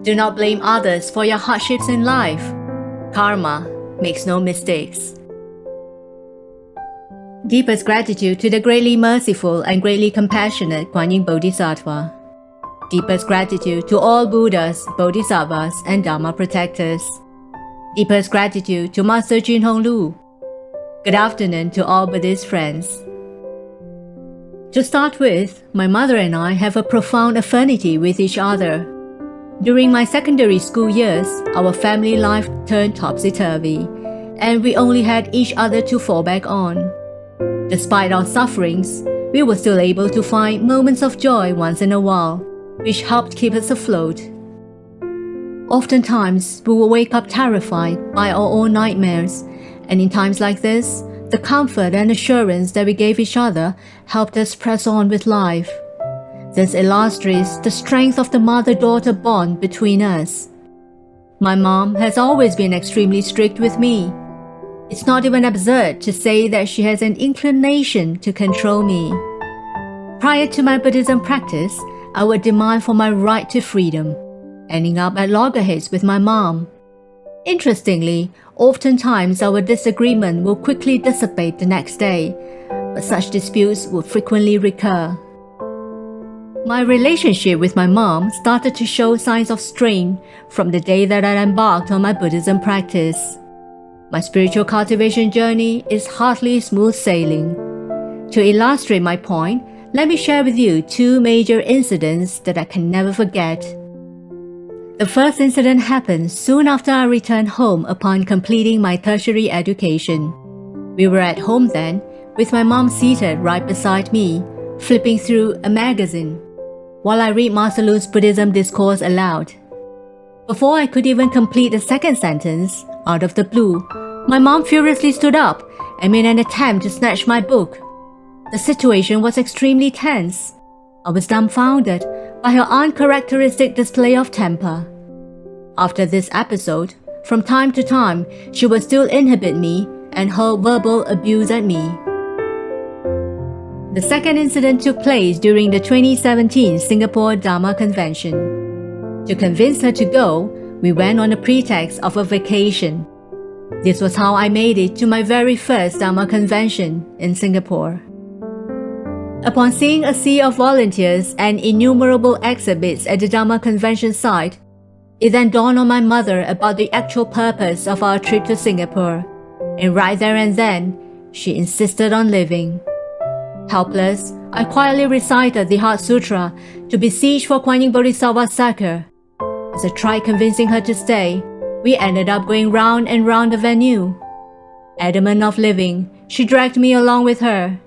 Do not blame others for your hardships in life. Karma makes no mistakes. Deepest gratitude to the greatly merciful and greatly compassionate Guan Yin Bodhisattva. Deepest gratitude to all Buddhas, Bodhisattvas, and Dharma protectors. Deepest gratitude to Master Jun Hong Lu. Good afternoon to all Buddhist friends. To start with, my mother and I have a profound affinity with each other. During my secondary school years, our family life turned topsy-turvy, and we only had each other to fall back on. Despite our sufferings, we were still able to find moments of joy once in a while, which helped keep us afloat. Oftentimes, we will wake up terrified by our own nightmares, and in times like this, the comfort and assurance that we gave each other helped us press on with life. This illustrates the strength of the mother-daughter bond between us. My mom has always been extremely strict with me. It's not even absurd to say that she has an inclination to control me. Prior to my Buddhism practice, I would demand for my right to freedom, ending up at loggerheads with my mom. Interestingly, oftentimes our disagreement will quickly dissipate the next day, but such disputes will frequently recur. My relationship with my mom started to show signs of strain from the day that I embarked on my Buddhism practice. My spiritual cultivation journey is hardly smooth sailing. To illustrate my point, let me share with you two major incidents that I can never forget. The first incident happened soon after I returned home upon completing my tertiary education. We were at home then, with my mom seated right beside me, flipping through a magazine, while I read Master Lu's Buddhism discourse aloud. Before I could even complete the second sentence, out of the blue, my mom furiously stood up and made an attempt to snatch my book. The situation was extremely tense. I was dumbfounded by her uncharacteristic display of temper. After this episode, from time to time, she would still inhibit me and hurl verbal abuse at me. The second incident took place during the 2017 Singapore Dharma Convention. To convince her to go, we went on the pretext of a vacation. This was how I made it to my very first Dharma Convention in Singapore. Upon seeing a sea of volunteers and innumerable exhibits at the Dharma Convention site, it then dawned on my mother about the actual purpose of our trip to Singapore, and right there and then, she insisted on leaving. Helpless, I quietly recited the Heart Sutra to beseech for Guan Yin Bodhisattva's succor. As I tried convincing her to stay, we ended up going round and round the venue. Adamant of leaving, she dragged me along with her.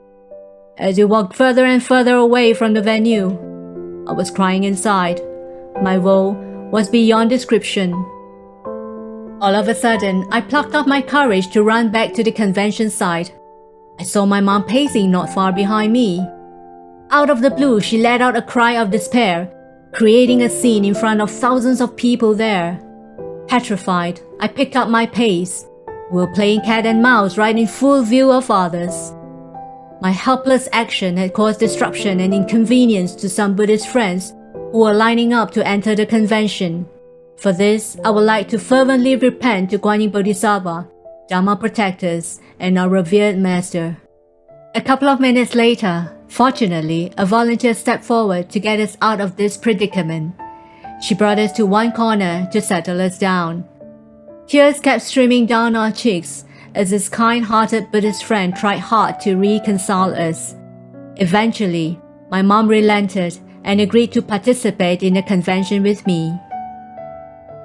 As we walked further and further away from the venue, I was crying inside. My woe was beyond description. All of a sudden, I plucked up my courage to run back to the convention site. I saw my mom pacing not far behind me. Out of the blue, she let out a cry of despair, creating a scene in front of thousands of people there. Petrified, I picked up my pace. We were playing cat and mouse right in full view of others. My helpless action had caused disruption and inconvenience to some Buddhist friends who were lining up to enter the convention. For this, I would like to fervently repent to Guan Yin Bodhisattva, Dharma protectors, and our revered master. A couple of minutes later, fortunately, a volunteer stepped forward to get us out of this predicament. She brought us to one corner to settle us down. Tears kept streaming down our cheeks as this kind-hearted Buddhist friend tried hard to reconcile us. Eventually, my mom relented and agreed to participate in the convention with me.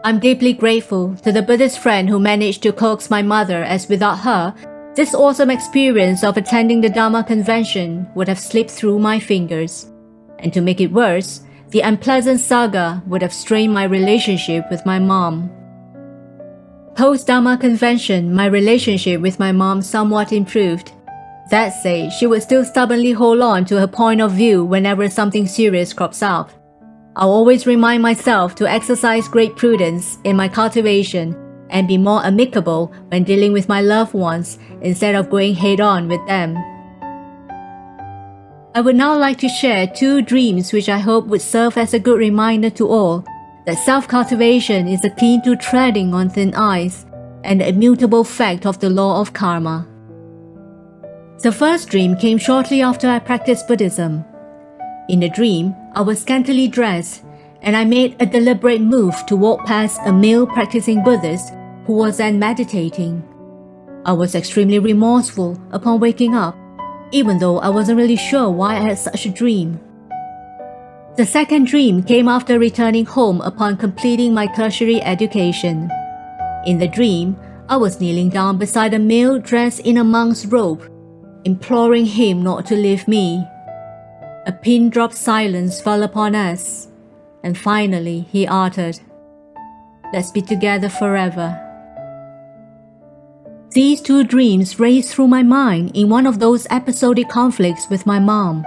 I'm deeply grateful to the Buddhist friend who managed to coax my mother, as without her, this awesome experience of attending the Dharma convention would have slipped through my fingers. And to make it worse, the unpleasant saga would have strained my relationship with my mom. Post-Dharma convention, my relationship with my mom somewhat improved. That said, she would still stubbornly hold on to her point of view whenever something serious crops up. I'll always remind myself to exercise great prudence in my cultivation and be more amicable when dealing with my loved ones instead of going head-on with them. I would now like to share two dreams which I hope would serve as a good reminder to all that self-cultivation is akin to treading on thin ice and the immutable fact of the law of karma. The first dream came shortly after I practiced Buddhism. In the dream, I was scantily dressed, and I made a deliberate move to walk past a male practicing Buddhist who was then meditating. I was extremely remorseful upon waking up, even though I wasn't really sure why I had such a dream. The second dream came after returning home upon completing my tertiary education. In the dream, I was kneeling down beside a male dressed in a monk's robe, imploring him not to leave me. A pin-drop silence fell upon us, and finally he uttered, "Let's be together forever." These two dreams raced through my mind in one of those episodic conflicts with my mom.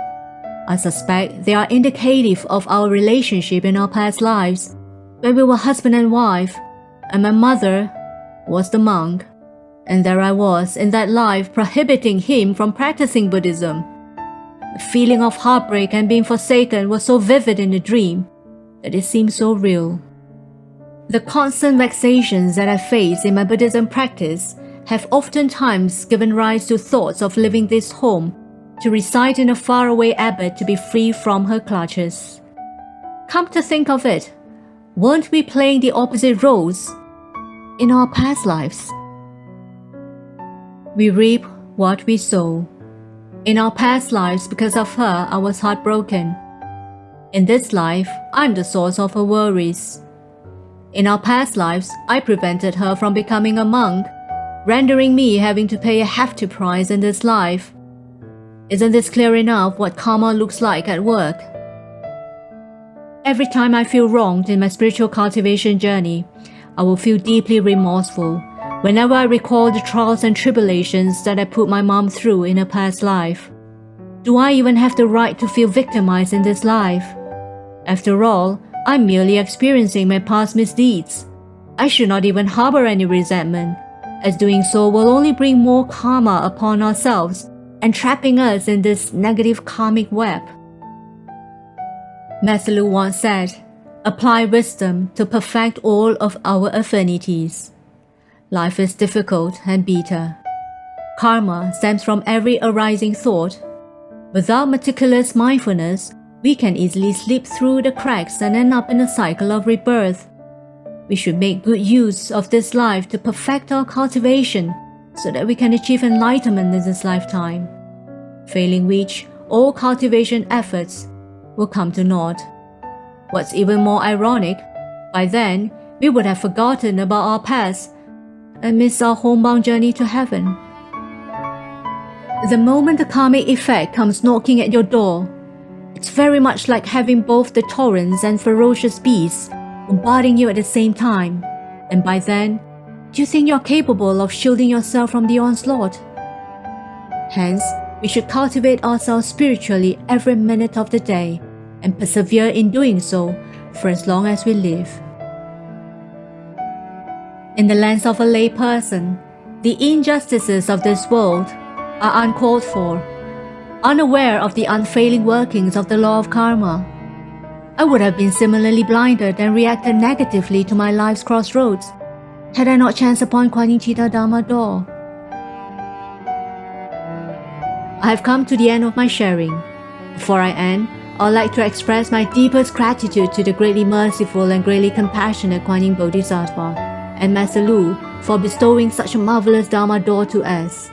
I suspect they are indicative of our relationship in our past lives, when we were husband and wife, and my mother was the monk, and there I was in that life prohibiting him from practicing Buddhism. The feeling of heartbreak and being forsaken was so vivid in the dream that it seemed so real. The constant vexations that I face in my Buddhism practice have oftentimes given rise to thoughts of leaving this home to reside in a faraway abbot to be free from her clutches. Come to think of it, weren't we playing the opposite roles in our past lives? We reap what we sow. In our past lives, because of her, I was heartbroken. In this life, I'm the source of her worries. In our past lives, I prevented her from becoming a monk, rendering me having to pay a hefty price in this life. Isn't this clear enough what karma looks like at work? Every time I feel wronged in my spiritual cultivation journey, I will feel deeply remorseful whenever I recall the trials and tribulations that I put my mom through in a past life. Do I even have the right to feel victimized in this life? After all, I'm merely experiencing my past misdeeds. I should not even harbor any resentment, as doing so will only bring more karma upon ourselves and trapping us in this negative karmic web. Master Lu once said, "Apply wisdom to perfect all of our affinities." Life is difficult and bitter. Karma stems from every arising thought. Without meticulous mindfulness, we can easily slip through the cracks and end up in a cycle of rebirth. We should make good use of this life to perfect our cultivation so that we can achieve enlightenment in this lifetime, failing which all cultivation efforts will come to naught. What's even more ironic, by then we would have forgotten about our past and missed our homebound journey to heaven. The moment the karmic effect comes knocking at your door, it's very much like having both the torrents and ferocious beasts bombarding you at the same time, and by then, do you think you're capable of shielding yourself from the onslaught? Hence, we should cultivate ourselves spiritually every minute of the day and persevere in doing so for as long as we live. In the lens of a lay person, the injustices of this world are uncalled for, unaware of the unfailing workings of the law of karma. I would have been similarly blinded and reacted negatively to my life's crossroads had I not chanced upon Guan Yin Citta Dharma door. I have come to the end of my sharing. Before I end, I would like to express my deepest gratitude to the greatly merciful and greatly compassionate Guan Yin Bodhisattva and Master Lu for bestowing such a marvelous Dharma door to us.